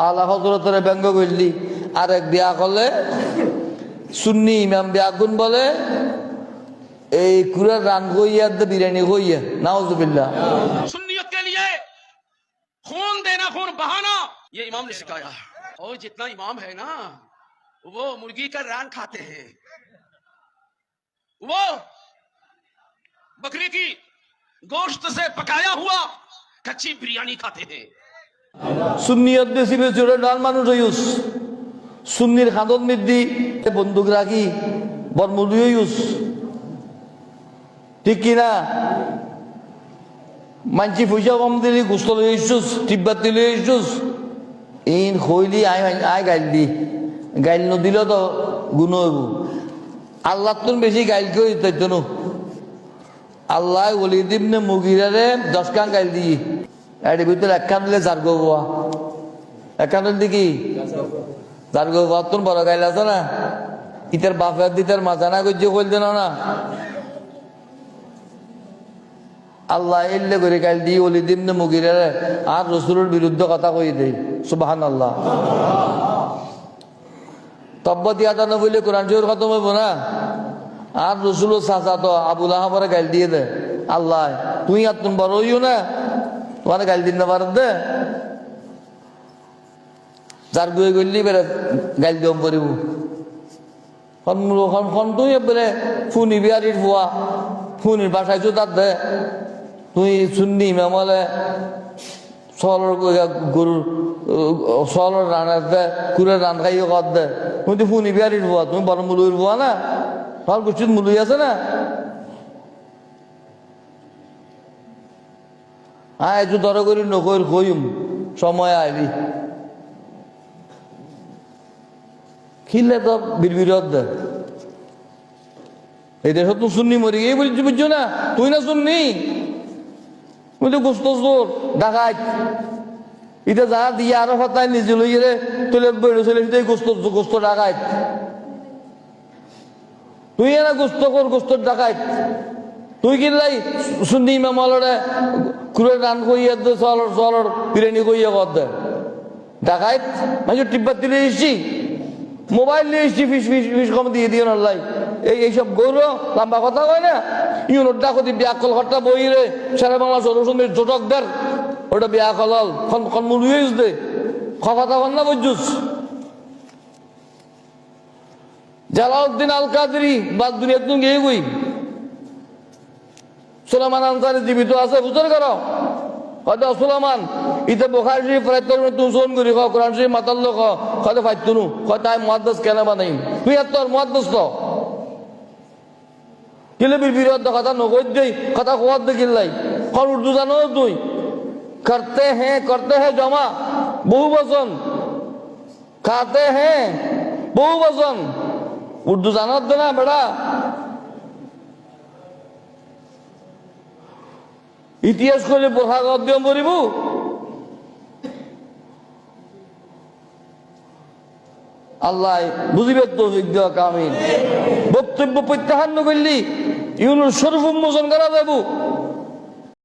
আলা হজরতের ব্যঙ্গ করলি, আর এক বিয়া করলে সুন্নি ইমাম বিয়াগুন বলে এই কুরার রান গইয়া বিরিয়ানি গইয়া নাউজুবিল্লাহ। सुन्नियत के लिए खून देना, खून बहाना, ये इमाम ने सिखाया। और जितना इमाम है ना, वो मुर्गी का रान खाते हैं, वो बकरी की गोश्त से पकाया हुआ कच्ची बिरयानी खाते हैं। সুন্নিয়ত বেশি বেশি ডান মানুষ হইস, সুন্নির খাদন মিদ্দি বন্দুক রাখি বরমুলি হইস, ঠিক কিনা? মানছি পয়সা কম দিলি গোস্ত লই আসছুস, টিব্বাতি লই আসছুস, ইন খইলি আই গাইল দি, গাইল নদিলেও তো গুণ হইব। আল্লাহ তুন বেশি গাইল কেউ দিত নো। আল্লাহ ওলিদ ইবনে মুগিরারে 10 কান গাইল দি, এর ভিতরে একখান দিলে জার গোয়া, একখান দিল কি জার গোয়া। তোর বড় গাইল আছে না, ইতার বাপের দিতার মাঝানা গজ্জে কইল দেন না, আল্লাহ এল্লে করে গাইল দি ওলিদ ইবনে মুগিরারে আর রাসূলের বিরুদ্ধে কথা কই দেই। সুবহানাল্লাহ। তব্বত ইয়াদানা বলে কোরআন শরীফ খতম হইব না, আর রসুলের চাচা তো আবু লাহাবরে গাইল দিয়ে দে। আল্লাহ তুই আর তুমি বড় হইও না, তোমার গাইল দিন না পার দে, যার গুয়ে গলি বেড়ে গাইল দিও পড়িব। তুই এবারে ফুনি বিহারির ফুয়া ফুনির বাসায় তার দে, তুই শুননি মেমলে সলর গরু সলর রানের দে, কুড়ের রান খাইও কর দে, তুমি তো ফুনি বিহারির ফুয়া, তুমি বড় মুলুর ফুয়া না, তোমার গোষ্ঠীর মুলুই আছে না। হ্যাঁ একটু দর করি নকর কইম সময় আইলি খিললে তো বিড়বিড় দে। এই দেশ তো শুননি মরি গিয়ে বলছি, বুঝছো না তুই না শুননি, তুই তো গোস্ত চোর ডাকাত, এটা যা দিয়ে আরো হতায় নিজে লই রে তোলে বেড়ে চলে গোস্ত গোস্ত ডাকাত, তুই না গোস্ত কর গোস্ত ডাকাত, তুই কিনলাই শুননি ইমামলরে কুড়ে রান কইয়া দে, চলর চলর বিরিয়ানি কইয়া কর দে ডাকাত। মানে টিব্বাত দিলে এসছি, মোবাইল নিয়ে এসছি, ফিস ফিস ফিস কম দিয়ে দিয়ে নলাই এইসব গৌর লম্বা কথা কয় না, ইউনোর ডাকতি ব্যাকল হরটা বই রে সারা বাংলা সরসমের জোটকদের ওটা ব্যাকল খন মুলুইস দে কথা কন না বুঝুস। জালাউদ্দিন আল কাদরি বাদ দুনিয়া তুমি গিয়ে গই, সুলাইমান আনসারী জীবিত আছে বুঝতে করো, হয়তো সুলাইমান ইতে বুখারী শরীফ ফাইতুন তুই শোন করি খ কোরআন শরীফ মাতাল খ হয়তো ফাইতুনু হয় তাই মুহাদ্দিস কেন বানাই, তুই আর তোর মুহাদ্দিস তো কিলে বিরোধ কথা নকই দেই কথা কোয়াদ দে কিল্লাই কর উর্দু জানো তুই, করতে হ্যাঁ জমা বহু বচন, খাতে হ্যাঁ বহু বচন, উর্দু জানাত দে না বেড়া। ইতিহাস করে বোঝা অধ্যয়ন করিব, আল্লাহ বুঝিবে তৌফিক দেওয়া। আমিন। বক্তব্য প্রত্যাহার করলি ইউনুস শরীফ উন্মোচন করা যাবো।